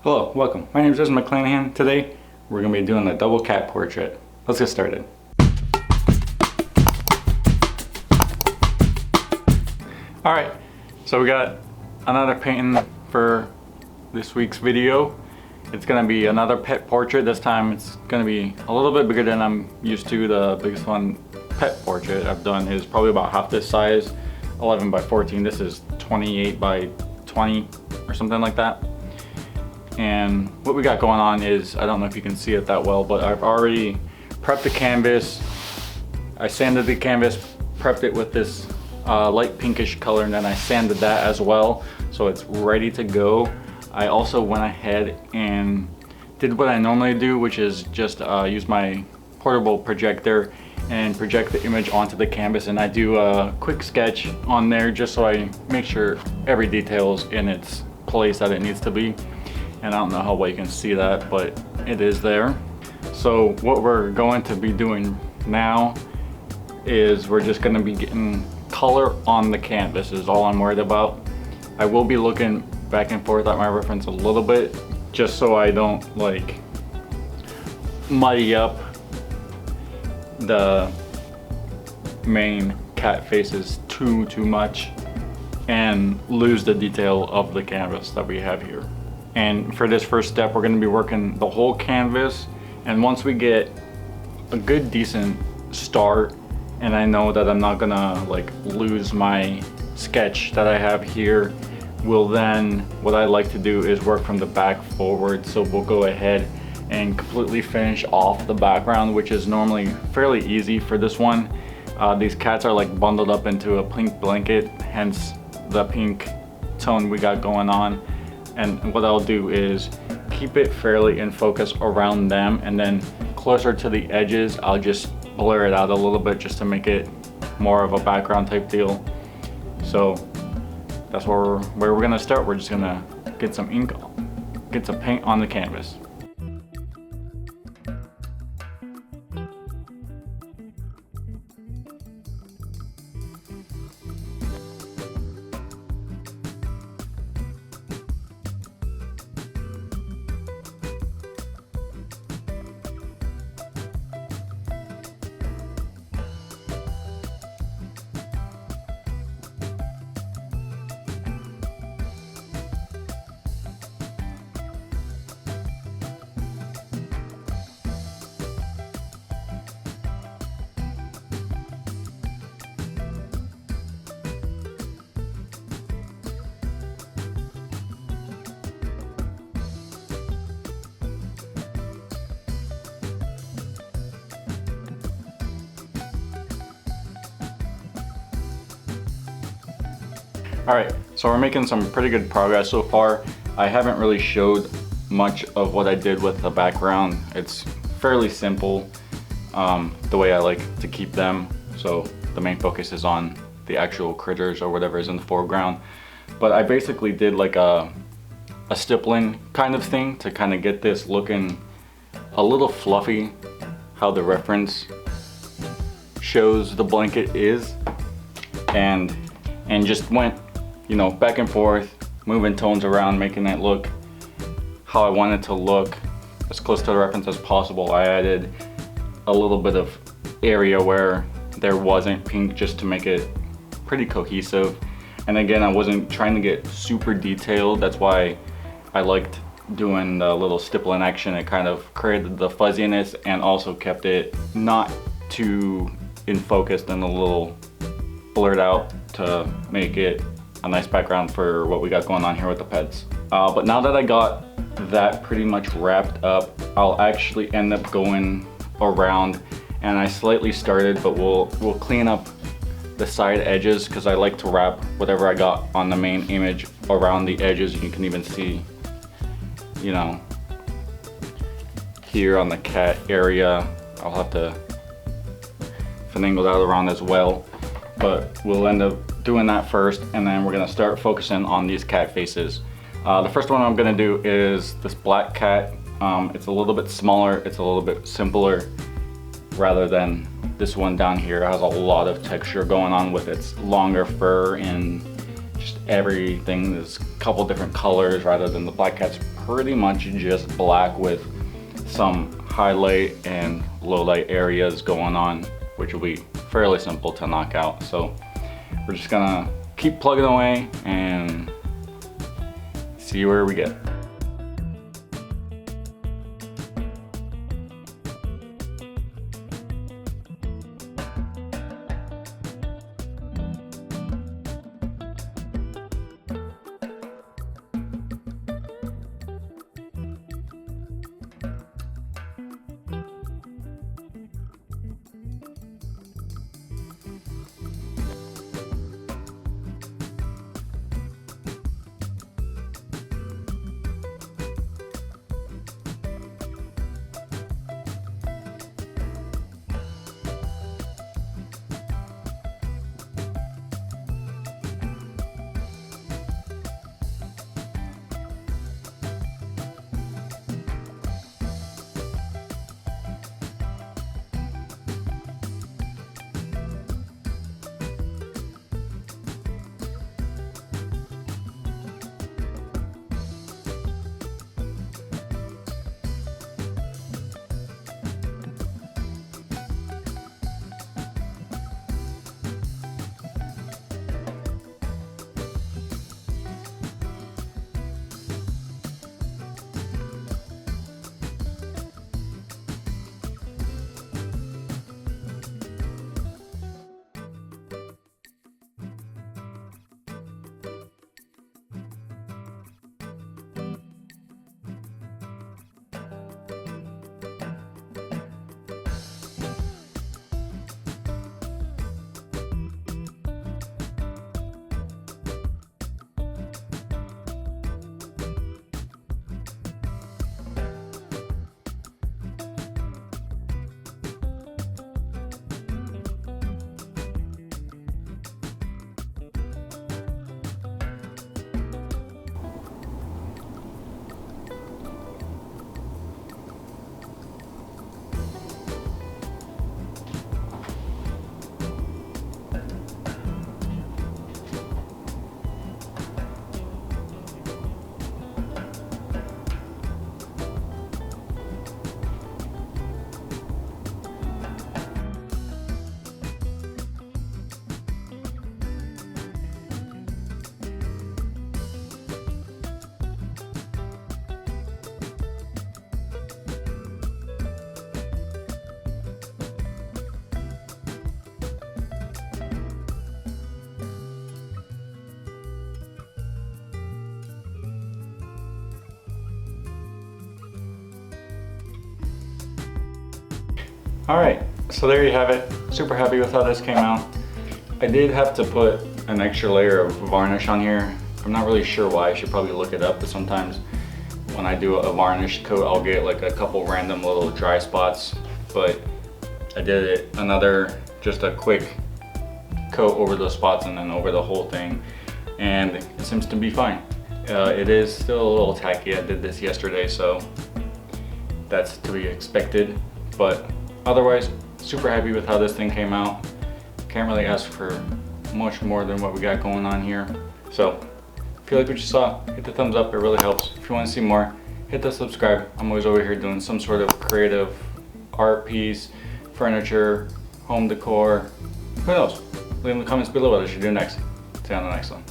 Hello, welcome. My name is JesseMcDesign. Today we're going to be doing a double cat portrait. Let's get started. Alright, so we got another painting for this week's video. It's going to be another pet portrait. This time it's going to be a little bit bigger than I'm used to. The biggest one pet portrait I've done is probably about half this size, 11 by 14. This is 28 by 20 or something like that. And what we got going on is, I don't know if you can see it that well, but I've already prepped the canvas. I sanded the canvas, prepped it with this light pinkish color, and then I sanded that as well, so it's ready to go. I also went ahead and did what I normally do, which is just use my portable projector and project the image onto the canvas, and I do a quick sketch on there just so I make sure every detail is in its place that it needs to be. And I don't know how well you can see that, but it is there. So what we're going to be doing now is we're just going to be getting color on the canvas is all I'm worried about. I will be looking back and forth at my reference a little bit just so I don't like muddy up the main cat faces too much and lose the detail of the canvas that we have here. And for this first step, we're going to be working the whole canvas, and once we get a good decent start and I know that I'm not gonna like lose my sketch that I have here, we'll then, what I like to do is work from the back forward. So we'll go ahead and completely finish off the background, which is normally fairly easy for this one. These cats are like bundled up into a pink blanket, hence the pink tone we got going on. And what I'll do is keep it fairly in focus around them, and then closer to the edges I'll just blur it out a little bit just to make it more of a background type deal. So that's where we're gonna start. We're just gonna get some ink, get some paint on the canvas. Alright, so we're making some pretty good progress so far. I haven't really showed much of what I did with the background. It's fairly simple, the way I like to keep them. So the main focus is on the actual critters or whatever is in the foreground. But I basically did like a stippling kind of thing to kind of get this looking a little fluffy, how the reference shows the blanket is, and just went, you know, back and forth, moving tones around, making it look how I want it to look, as close to the reference as possible. I added a little bit of area where there wasn't pink just to make it pretty cohesive. And again, I wasn't trying to get super detailed. That's why I liked doing the little stippling action. It kind of created the fuzziness and also kept it not too in focus and a little blurred out to make it a nice background for what we got going on here with the pets. But now that I got that pretty much wrapped up, I'll actually end up going around, and I slightly started, but we'll clean up the side edges because I like to wrap whatever I got on the main image around the edges. You can even see, you know, here on the cat area, I'll have to finagle that around as well. But we'll end up doing that first, and then we're gonna start focusing on these cat faces. The first one I'm gonna do is this black cat. It's a little bit smaller, it's a little bit simpler rather than this one down here. It has a lot of texture going on with its longer fur and just everything. There's a couple different colors rather than the black cat's pretty much just black with some highlight and low light areas going on, which will be fairly simple to knock out. So we're just gonna keep plugging away and see where we get. Alright, so there you have it. Super happy with how this came out. I did have to put an extra layer of varnish on here. I'm not really sure why, I should probably look it up, but sometimes when I do a varnish coat, I'll get like a couple random little dry spots. But I did it just a quick coat over those spots and then over the whole thing, and it seems to be fine. It is still a little tacky. I did this yesterday, so that's to be expected, but otherwise super happy with how this thing came out. Can't really ask for much more than what we got going on here. So if you like what you saw, hit the thumbs up, it really helps. If you want to see more, hit the subscribe. I'm always over here doing some sort of creative art piece, furniture, home decor, who knows? Leave in the comments below what I should do next. See you on the next one.